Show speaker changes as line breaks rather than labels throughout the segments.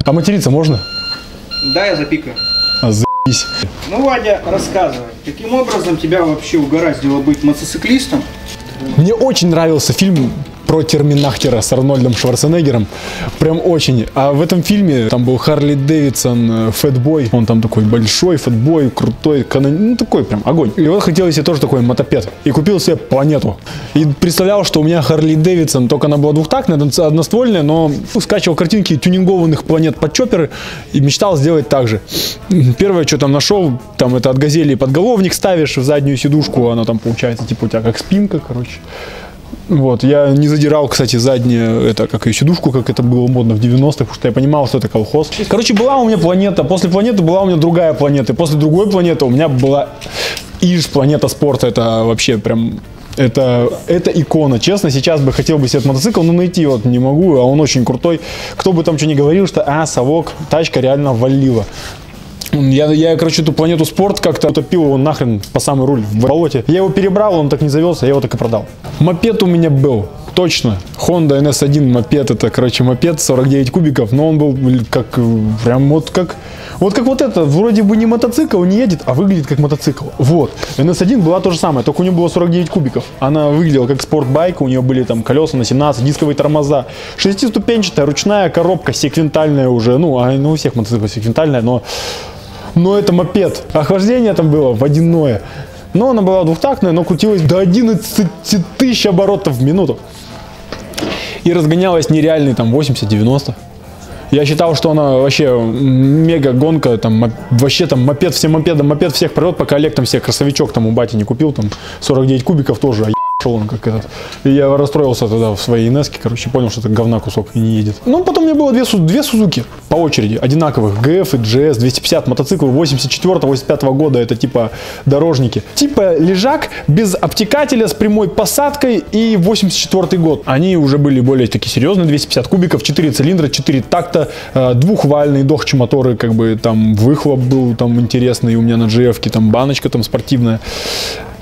А материться можно?
Да, я запикаю.
Заебись.
Ну, Вадя, рассказывай, каким образом тебя вообще угораздило быть мотоциклистом?
Мне очень нравился фильм про Терминатора с Арнольдом Шварценеггером. Прям очень. А в этом фильме там был Харли Дэвидсон, фэтбой. Он там такой большой, фэтбой, крутой, ну такой прям огонь. И вот хотел себе тоже такой мотопед. И купил себе планету. И представлял, что у меня Харли Дэвидсон, только она была двухтактная, одноствольная, но скачивал картинки тюнинговых планет под чопперы и мечтал сделать так же. Первое, что там нашел, там это от Газели подголовник ставишь в заднюю сидушку, она там получается типа у тебя как спинка, короче. Вот, я не задирал, кстати, заднюю, это, как ее сидушку, как это было модно в 90-х, потому что я понимал, что это колхоз. Короче, была у меня планета, после планеты была у меня другая планета, и после другой планеты у меня была Иж, планета спорта, это вообще прям, это икона. Честно, сейчас бы хотел бы себе этот мотоцикл, но найти вот не могу, а он очень крутой. Кто бы там что ни говорил, что, совок, тачка реально валила. Я, короче, эту планету спорт как-то утопил его нахрен по самый руль в болоте. Я его перебрал, он так не завелся, я его так и продал. Мопед у меня был, точно. Honda NS1 мопед, это, короче, мопед 49 кубиков, но он был как, прям вот как вот это, вроде бы не мотоцикл, не едет, а выглядит как мотоцикл. Вот. NS1 была то же самое, только у нее было 49 кубиков. Она выглядела как спортбайк, у нее были там колеса на 17, дисковые тормоза, 6-ступенчатая ручная коробка, секвентальная уже, ну у всех мотоциклов секвентальная, но это мопед. Охлаждение там было водяное. Но она была двухтактная, но крутилась до 11 тысяч оборотов в минуту. И разгонялась нереальный там 80-90. Я считал, что она вообще мега гонка, там вообще там мопед всех прет, пока Олег там себе красовичок там у бати не купил, там 49 кубиков тоже, он как этот. И я расстроился тогда в своей Инеске, короче, понял, что это говна кусок и не едет. Ну, потом у меня было две Сузуки по очереди, одинаковых, GF и GS, 250 мотоциклов 84-85 года, это типа дорожники. Типа лежак без обтекателя с прямой посадкой и 84 год. Они уже были более такие серьезные, 250 кубиков, 4 цилиндра, 4 такта, двухвальные дохчи моторы, как бы там выхлоп был там интересный, у меня на GF-ке там баночка там спортивная.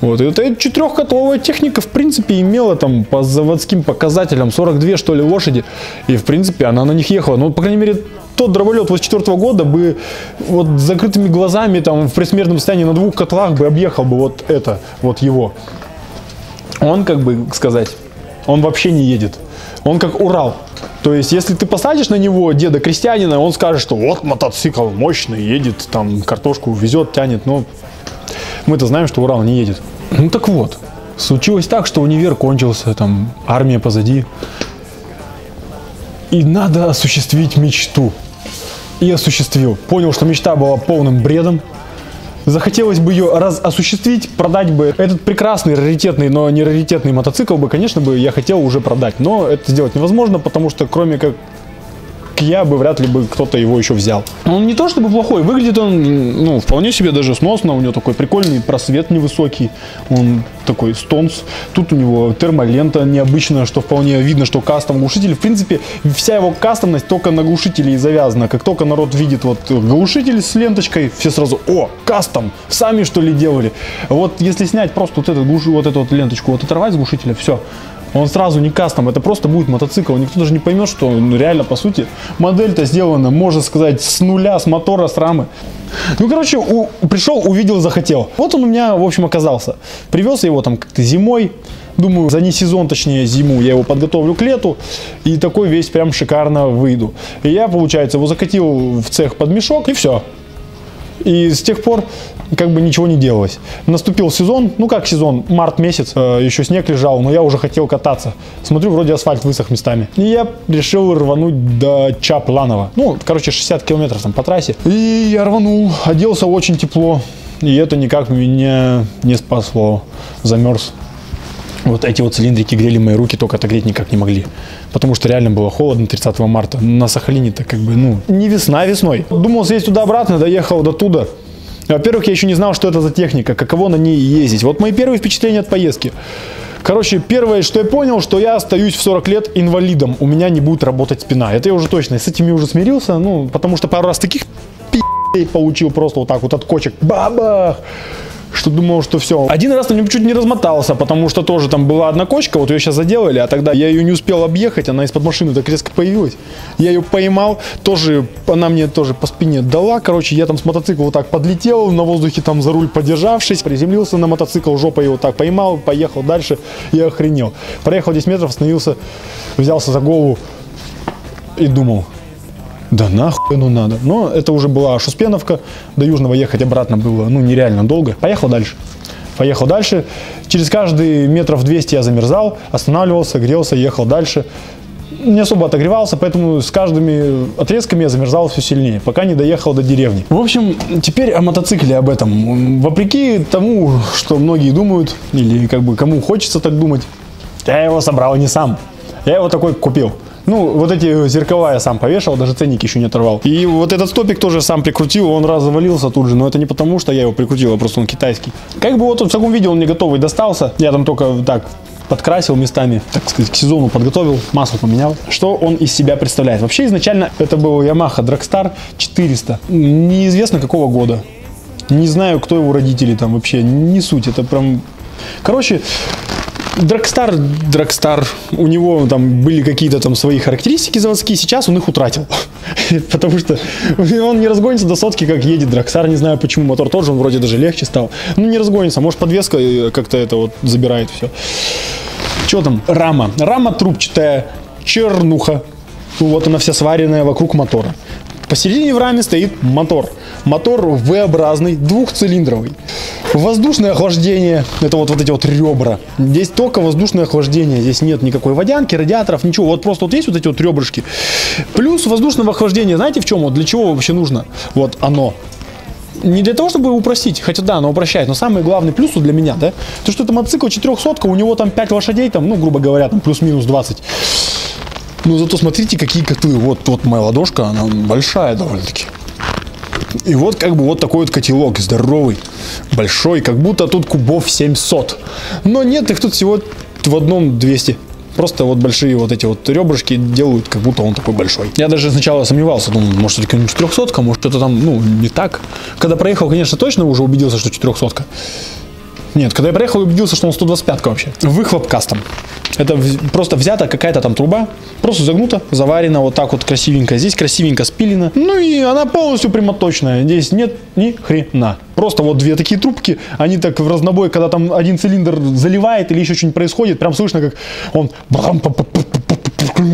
Вот, и это четырехкотловая техника, в принципе, имела там по заводским показателям 42, что ли, лошади. И, в принципе, она на них ехала. Ну, по крайней мере, тот дроволет 84 года бы вот с закрытыми глазами, там, в предсмертном состоянии на двух котлах бы объехал бы вот это, вот его. Он, как бы сказать, он вообще не едет. Он как Урал. То есть, если ты посадишь на него деда крестьянина, он скажет, что вот мотоцикл мощный, едет, там, картошку везет, тянет, но... Мы-то знаем, что Урал не едет. Ну так вот, случилось так, что универ кончился, там армия позади. И надо осуществить мечту. И осуществил. Понял, что мечта была полным бредом. Захотелось бы ее осуществить, продать бы этот прекрасный, раритетный, но не раритетный мотоцикл бы, конечно, бы я хотел уже продать. Но это сделать невозможно, потому что кроме как я бы вряд ли бы кто-то его еще взял. Он не то чтобы плохой, выглядит он, ну, вполне себе даже сносно, у него такой прикольный просвет невысокий, он такой стонс. Тут у него термолента необычная, что вполне видно, что кастом глушитель. В принципе, вся его кастомность только на глушителе и завязана. Как только народ видит вот глушитель с ленточкой, все сразу: о, кастом, сами что ли делали? Вот если снять просто вот эту ленточку, вот оторвать с глушителя, все. Он сразу не кастом, это просто будет мотоцикл. Никто даже не поймет, что реально, по сути, модель-то сделана, можно сказать, с нуля, с мотора, с рамы. Ну, короче, пришел, увидел, захотел. Вот он у меня, в общем, оказался. Привез я его там как-то зимой. Думаю, за не сезон, точнее зиму, я его подготовлю к лету. И такой весь прям шикарно выйду. И я, получается, его закатил в цех под мешок, и все. И с тех пор как бы ничего не делалось. Наступил сезон, ну как сезон, март месяц, еще снег лежал, но я уже хотел кататься. Смотрю, вроде асфальт высох местами. И я решил рвануть до Чапланова. Ну, короче, 60 километров там по трассе. И я рванул, оделся очень тепло. И это никак меня не спасло. Замерз. Вот эти вот цилиндрики грели мои руки, только отогреть никак не могли. Потому что реально было холодно 30 марта. На Сахалине-то как бы, ну, не весна весной. Думал съездить туда-обратно, доехал до туда. Во-первых, я еще не знал, что это за техника, каково на ней ездить. Вот мои первые впечатления от поездки. Короче, первое, что я понял, что я остаюсь в 40 лет инвалидом. У меня не будет работать спина. Это я уже точно, с этим я уже смирился. Ну, потому что пару раз таких получил просто вот так вот от кочек. Бабах! что думал, что все. Один раз там чуть не размотался, потому что тоже там была одна кочка, вот ее сейчас заделали, а тогда я ее не успел объехать, она из-под машины так резко появилась. Я ее поймал, тоже, она мне тоже по спине дала, короче, я там с мотоцикла вот так подлетел, на воздухе там за руль подержавшись, приземлился на мотоцикл, жопой его так поймал, поехал дальше, я охренел. Проехал 10 метров, остановился, взялся за голову и думал, да нахуй ну надо. Но это уже была Шуспеновка, до Южного ехать обратно было, ну, нереально долго. Поехал дальше. Поехал дальше. Через каждые метров 200 я замерзал, останавливался, грелся, ехал дальше. Не особо отогревался, поэтому с каждыми отрезками я замерзал все сильнее, пока не доехал до деревни. В общем, теперь о мотоцикле, об этом. Вопреки тому, что многие думают, или как бы кому хочется так думать, я его собрал не сам. Я его такой купил. Ну, вот эти зеркала я сам повешал, даже ценник еще не оторвал. И вот этот стопик тоже сам прикрутил, он раз завалился тут же, но это не потому, что я его прикрутил, а просто он китайский. Как бы вот в таком виде он мне готовый достался, я там только так подкрасил местами, так сказать, к сезону подготовил, масло поменял. Что он из себя представляет? Вообще изначально это был Yamaha Dragstar 400, неизвестно какого года. Не знаю, кто его родители там вообще, не суть, это прям... Короче... Dragstar, у него там были какие-то там свои характеристики заводские, сейчас он их утратил, потому что он не разгонится до сотки, как едет Dragstar, не знаю почему, мотор тоже, он вроде даже легче стал, ну не разгонится, может подвеска как-то это вот забирает все. Что там? Рама трубчатая, чернуха, вот она вся сваренная вокруг мотора. Посередине в раме стоит мотор. Мотор V-образный, двухцилиндровый. Воздушное охлаждение, это вот эти вот ребра. Здесь только воздушное охлаждение, здесь нет никакой водянки, радиаторов, ничего. Вот просто вот есть вот эти вот ребрышки. Плюс воздушного охлаждения, знаете в чем? Вот для чего вообще нужно? Вот оно. Не для того, чтобы упростить, хотя да, оно упрощает, но самый главный плюс для меня, да, то что это мотоцикл 400, у него там 5 лошадей, там, ну, грубо говоря, там плюс-минус 20. Но зато смотрите, какие котлы. Вот моя ладошка, она большая довольно-таки. И вот как бы вот такой вот котелок, здоровый, большой, как будто тут кубов 700. Но нет, их тут всего в одном 200. Просто вот большие вот эти вот ребрышки делают, как будто он такой большой. Я даже сначала сомневался, думал, может это какая-нибудь 400-ка, может это там, ну, не так. Когда проехал, конечно, точно уже убедился, что 400-ка. Нет, когда я проехал, убедился, что он 125-ка вообще. Выхлоп кастом. Это просто взята какая-то там труба, просто загнута, заварена вот так вот красивенько. Здесь красивенько спилена. Ну и она полностью прямоточная. Здесь нет ни хрена. Просто вот две такие трубки, они так в разнобой, когда там один цилиндр заливает или еще что-нибудь происходит, прям слышно, как он...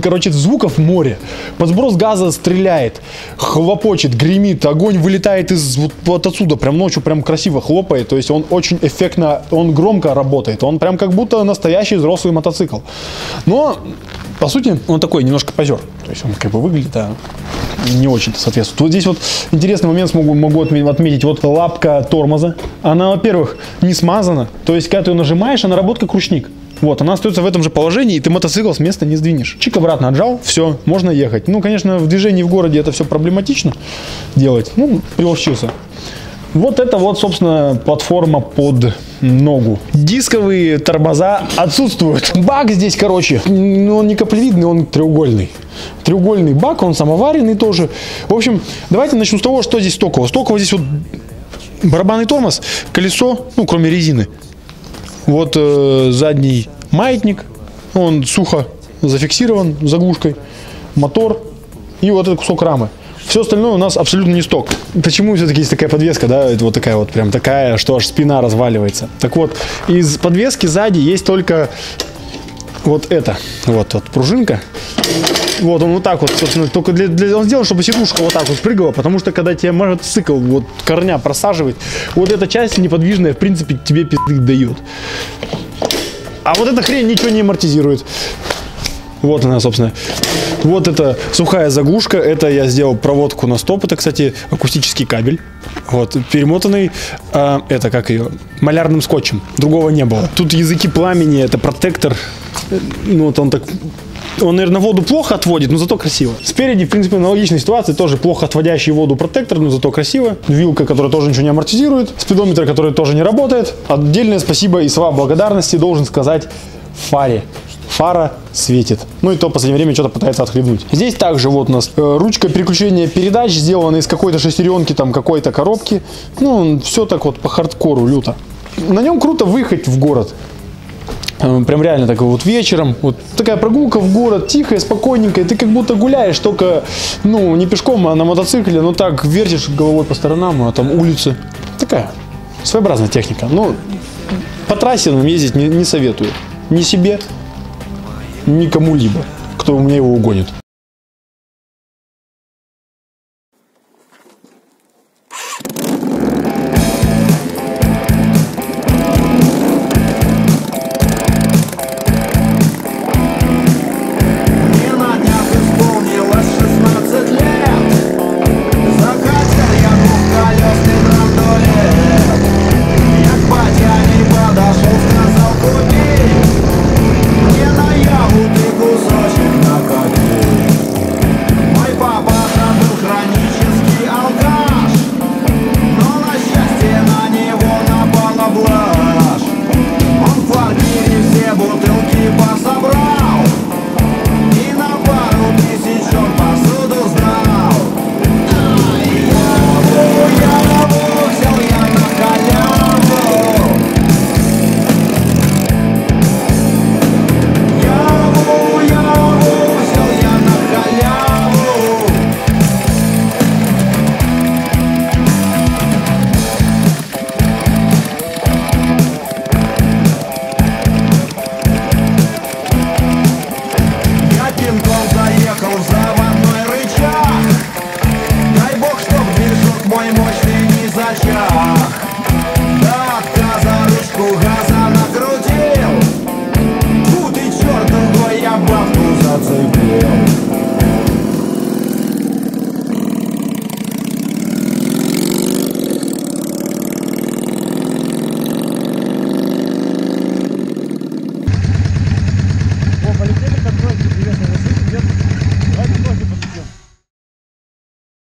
Короче, звуков море. Под сброс газа стреляет, хлопочет, гремит, огонь вылетает из вот отсюда, прям ночью прям красиво хлопает. То есть он очень эффектно, он громко работает. Он прям как будто настоящий взрослый мотоцикл. Но, по сути, он такой немножко позер. То есть он как бы выглядит, а не очень-то соответствует. Вот здесь вот интересный момент могу отметить. Вот лапка тормоза. Она, во-первых, не смазана. То есть, когда ты ее нажимаешь, она работает как ручник. Вот, она остается в этом же положении, и ты мотоцикл с места не сдвинешь. Чик обратно отжал, все, можно ехать. Ну, конечно, в движении в городе это все проблематично делать. Ну, приловчился. Вот это вот, собственно, платформа под ногу. Дисковые тормоза отсутствуют. Бак здесь, короче, он не каплевидный, он треугольный. Треугольный бак, он самоваренный тоже. В общем, давайте начну с того, что здесь стоково. Стоково здесь вот барабанный тормоз, колесо, ну, кроме резины. Вот задний маятник, он сухо зафиксирован заглушкой, мотор и вот этот кусок рамы. Все остальное у нас абсолютно не сток. Почему все-таки есть такая подвеска, да, это вот такая вот, прям такая, что аж спина разваливается. Так вот, из подвески сзади есть только вот это, вот пружинка. Вот он вот так вот, собственно, только он сделан, чтобы сидушка вот так вот прыгала, потому что когда тебе мотоцикл вот корня просаживает, вот эта часть неподвижная, в принципе, тебе пизды дает. А вот эта хрень ничего не амортизирует. Вот она, собственно. Вот это сухая заглушка, это я сделал проводку на стоп, это, кстати, акустический кабель. Вот, перемотанный, это как ее, малярным скотчем, другого не было. Тут языки пламени, это протектор, ну вот он так... Он, наверное, воду плохо отводит, но зато красиво. Спереди, в принципе, аналогичной ситуации, тоже плохо отводящий воду протектор, но зато красиво. Вилка, которая тоже ничего не амортизирует. Спидометр, который тоже не работает. Отдельное спасибо и слова благодарности должен сказать фаре. Фара светит. Ну и то в последнее время что-то пытается отхлебнуть. Здесь также вот у нас ручка переключения передач, сделана из какой-то шестеренки, там какой-то коробки. Ну, все так вот по хардкору люто. на нем круто выехать в город. Прям реально так вот вечером. Вот такая прогулка в город, тихая, спокойненькая. Ты как будто гуляешь, только, ну, не пешком, а на мотоцикле. Но так вертишь головой по сторонам, а там улицы. Такая своеобразная техника. Но по трассе нам ездить не советую. Ни себе, ни кому-либо, кто у меня его угонит.